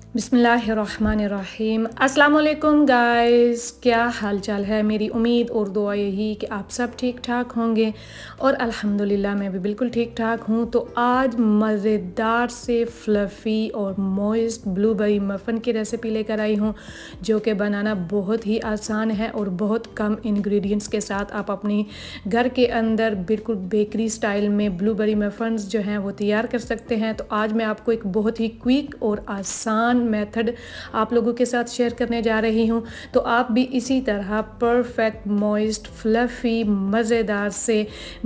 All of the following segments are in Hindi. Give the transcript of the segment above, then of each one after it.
बिस्मिल्लाहिर्रहमानिर्रहीम। अस्सलाम वालेकुम गाइस, क्या हाल चाल है। मेरी उम्मीद और दुआ यही कि आप सब ठीक ठाक होंगे और अल्हम्दुलिल्लाह मैं भी बिल्कुल ठीक ठाक हूँ। तो आज मज़ेदार से फ्लफ़ी और मॉइस्ट ब्लूबेरी मफ़न की रेसिपी लेकर आई हूँ, जो कि बनाना बहुत ही आसान है और बहुत कम इंग्रेडिएंट्स के साथ आप अपनी घर के अंदर बिल्कुल बेकरी स्टाइल में ब्लूबेरी मफ़न्स जो हैं वो तैयार कर सकते हैं। तो आज मैं आपको एक बहुत ही क्विक और आसान मेथड आप लोगों के साथ शेयर करने जा रही हूँ। तो आप भी इसी तरह परफेक्ट मॉइस्ट फ्लफ़ी मज़ेदार से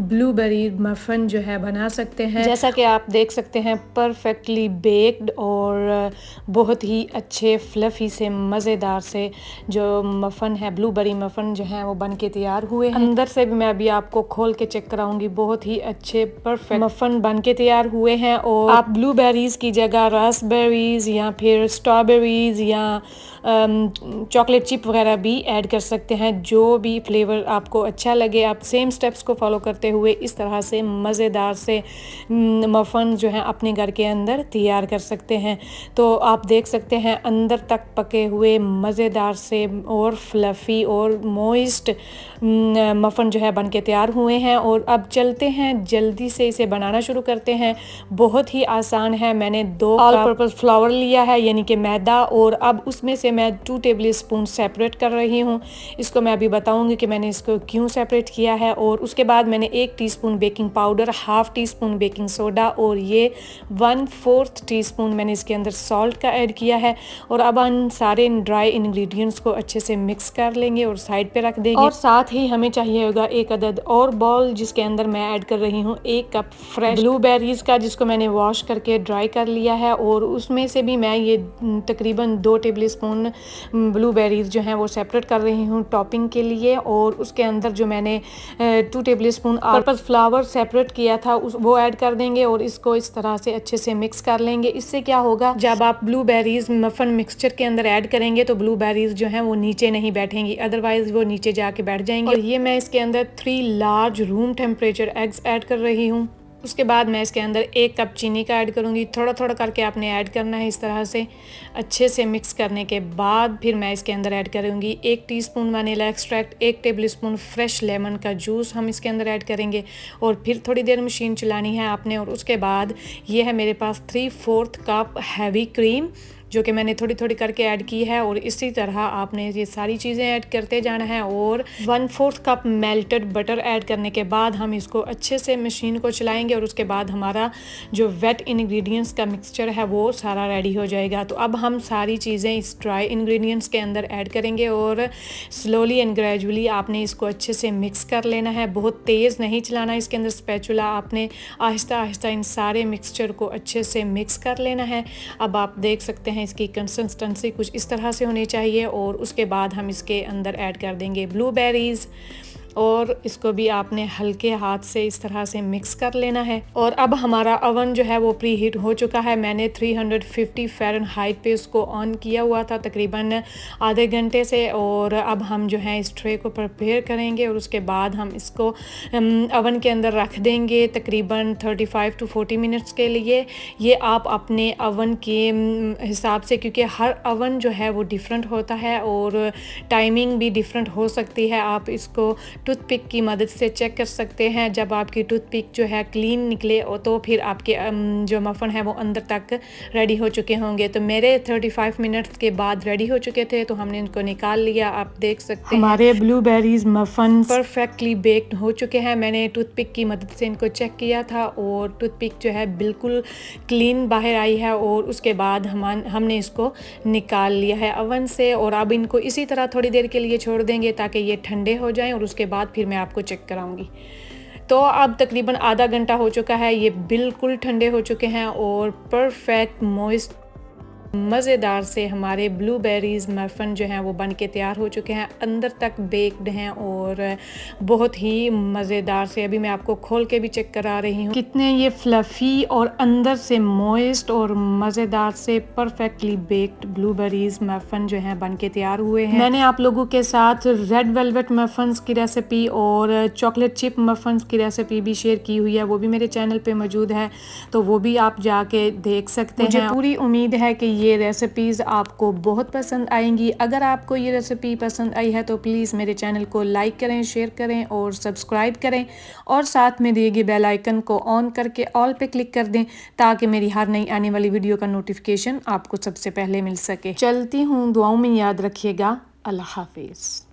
ब्लूबेरी मफ़न जो है बना सकते हैं। जैसा कि आप देख सकते हैं परफेक्टली बेक्ड और बहुत ही अच्छे फ्लफ़ी से मज़ेदार से जो मफ़न है ब्लूबेरी मफ़न जो है वो बन के तैयार हुए हैं। अंदर से भी मैं अभी आपको खोल के चेक कराऊंगी। बहुत ही अच्छे परफेक्ट मफ़न बन के तैयार हुए हैं। और आप ब्लूबेरीज़ की जगह रास्पबेरीज़ या फिर स्ट्रॉबेरीज़ या चॉकलेट चिप वगैरह भी ऐड कर सकते हैं। जो भी फ्लेवर आपको अच्छा लगे आप सेम स्टेप्स को फॉलो करते हुए इस तरह से मज़ेदार से मफ़न जो है अपने घर के अंदर तैयार कर सकते हैं। तो आप देख सकते हैं अंदर तक पके हुए मज़ेदार से और फ्लफ़ी और मॉइस्ट मफ़न जो है बन के तैयार हुए हैं। और अब चलते हैं जल्दी से इसे बनाना शुरू करते हैं। बहुत ही आसान है। मैंने 2 ऑल पर्पस फ्लावर लिया है यानी कि मैदा, और अब उसमें से मैं 2 टेबल स्पून सेपरेट कर रही हूँ। इसको मैं अभी बताऊँगी कि मैंने इसको क्यों सेपरेट किया है। और उसके बाद मैंने 1 teaspoon baking powder, half teaspoon baking soda और ये 1/4 टीस्पून मैंने इसके अंदर सॉल्ट का ऐड किया है। और अब हम सारे ड्राई इंग्रेडिएंट्स को अच्छे से मिक्स कर लेंगे और साइड पे रख देंगे। और साथ ही हमें चाहिए होगा 1 अदद और बॉल, जिसके अंदर मैं ऐड कर रही हूँ 1 कप फ्रेश ब्लूबेरीज़ का, जिसको मैंने वॉश करके ड्राई कर लिया है। और उसमें से भी मैं ये तकरीबन 2 टेबल स्पून ब्लूबेरीज़ जो हैं वो सेपरेट कर रही हूँ टॉपिंग के लिए। और उसके अंदर जो मैंने 2 table spoon purpose flower separate किया था वो ऐड कर देंगे और इसको इस तरह से अच्छे से मिक्स कर लेंगे। इससे क्या होगा, जब आप ब्लूबेरीज़ मफ़न मिक्सचर के अंदर ऐड करेंगे तो ब्लूबेरीज़ जो हैं वो नीचे नहीं बैठेंगी, अदरवाइज़ वो नीचे जाके बैठ जाएंगे। और ये मैं इसके अंदर 3 large room temperature eggs add कर रही हूँ। उसके बाद मैं इसके अंदर 1 कप चीनी का ऐड करूँगी। थोड़ा थोड़ा करके आपने ऐड करना है। इस तरह से अच्छे से मिक्स करने के बाद फिर मैं इसके अंदर ऐड करूँगी 1 teaspoon vanilla extract, 1 table spoon fresh lemon का जूस हम इसके अंदर ऐड करेंगे। और फिर थोड़ी देर मशीन चलानी है आपने। और उसके बाद ये है मेरे पास 3/4 कप हैवी क्रीम, जो कि मैंने थोड़ी थोड़ी करके ऐड की है। और इसी तरह आपने ये सारी चीज़ें ऐड करते जाना है। और 1/4 कप मेल्टेड बटर ऐड करने के बाद हम इसको अच्छे से मशीन को चलाएंगे। और उसके बाद हमारा जो वेट इंग्रेडिएंट्स का मिक्सचर है वो सारा रेडी हो जाएगा। तो अब हम सारी चीज़ें इस ड्राई इंग्रेडिएंट्स के अंदर ऐड करेंगे और स्लोली एंड ग्रेजुअली आपने इसको अच्छे से मिक्स कर लेना है। बहुत तेज़ नहीं चलाना इसके अंदर स्पैचुला, आपने आहिस्ता आहिस्ता इन सारे मिक्सचर को अच्छे से मिक्स कर लेना है। अब आप देख सकते हैं इसकी कंसिस्टेंसी कुछ इस तरह से होनी चाहिए। और उसके बाद हम इसके अंदर ऐड कर देंगे ब्लूबेरीज़ और इसको भी आपने हल्के हाथ से इस तरह से मिक्स कर लेना है। और अब हमारा ओवन जो है वो प्री हीट हो चुका है। मैंने 350 फ़ारेनहाइट पे उसको ऑन किया हुआ था तकरीबन आधे घंटे से। और अब हम जो है इस ट्रे को प्रिपेयर करेंगे और उसके बाद हम इसको ओवन के अंदर रख देंगे तकरीबन 35 to 40 मिनट्स के लिए। ये आप अपने ओवन के हिसाब से, क्योंकि हर ओवन जो है वो डिफरेंट होता है और टाइमिंग भी डिफरेंट हो सकती है। आप इसको टूथपिक की मदद से चेक कर सकते हैं। जब आपकी टूथपिक जो है क्लीन निकले तो फिर आपके जो मफ़न है वो अंदर तक रेडी हो चुके होंगे। तो मेरे 35 मिनट्स के बाद रेडी हो चुके थे, तो हमने इनको निकाल लिया। आप देख सकते हैं हमारे ब्लूबेरीज़ मफ़न परफेक्टली बेक्ड हो चुके हैं। मैंने टूथपिक की मदद से इनको चेक किया था और टूथपिक जो है बिल्कुल क्लीन बाहर आई है। और उसके बाद हमने इसको निकाल लिया है ओवन से। और अब इनको इसी तरह थोड़ी देर के लिए छोड़ देंगे ताकि ये ठंडे हो जाएं और उसके बाद फिर मैं आपको चेक कराऊंगी। तो अब तकरीबन आधा घंटा हो चुका है, ये बिल्कुल ठंडे हो चुके हैं और परफेक्ट मॉइस्ट मज़ेदार से हमारे ब्लूबेरीज़ मफ़न जो हैं वो बन के तैयार हो चुके हैं, अंदर तक बेक्ड हैं और बहुत ही मज़ेदार से। अभी मैं आपको खोल के भी चेक करा रही हूँ कितने ये फ्लफ़ी और अंदर से मॉइस्ट और मज़ेदार से परफेक्टली बेक्ड ब्लूबेरीज़ मफ़न जो हैं बन के तैयार हुए हैं। मैंने आप लोगों के साथ रेड वेलवेट मफ़न्स की रेसिपी और चॉकलेट चिप मफ़न्स की रेसिपी भी शेयर की हुई है, वो भी मेरे चैनल पे मौजूद है, तो वो भी आप जाके देख सकते हैं। मुझे पूरी उम्मीद है कि ये रेसिपीज़ आपको बहुत पसंद आएंगी। अगर आपको ये रेसिपी पसंद आई है तो प्लीज़ मेरे चैनल को लाइक करें, शेयर करें और सब्सक्राइब करें और साथ में दिए गए बेल आइकन को ऑन करके ऑल पे क्लिक कर दें ताकि मेरी हर नई आने वाली वीडियो का नोटिफिकेशन आपको सबसे पहले मिल सके। चलती हूँ, दुआओं में याद रखिएगा। अल्लाह हाफिज़।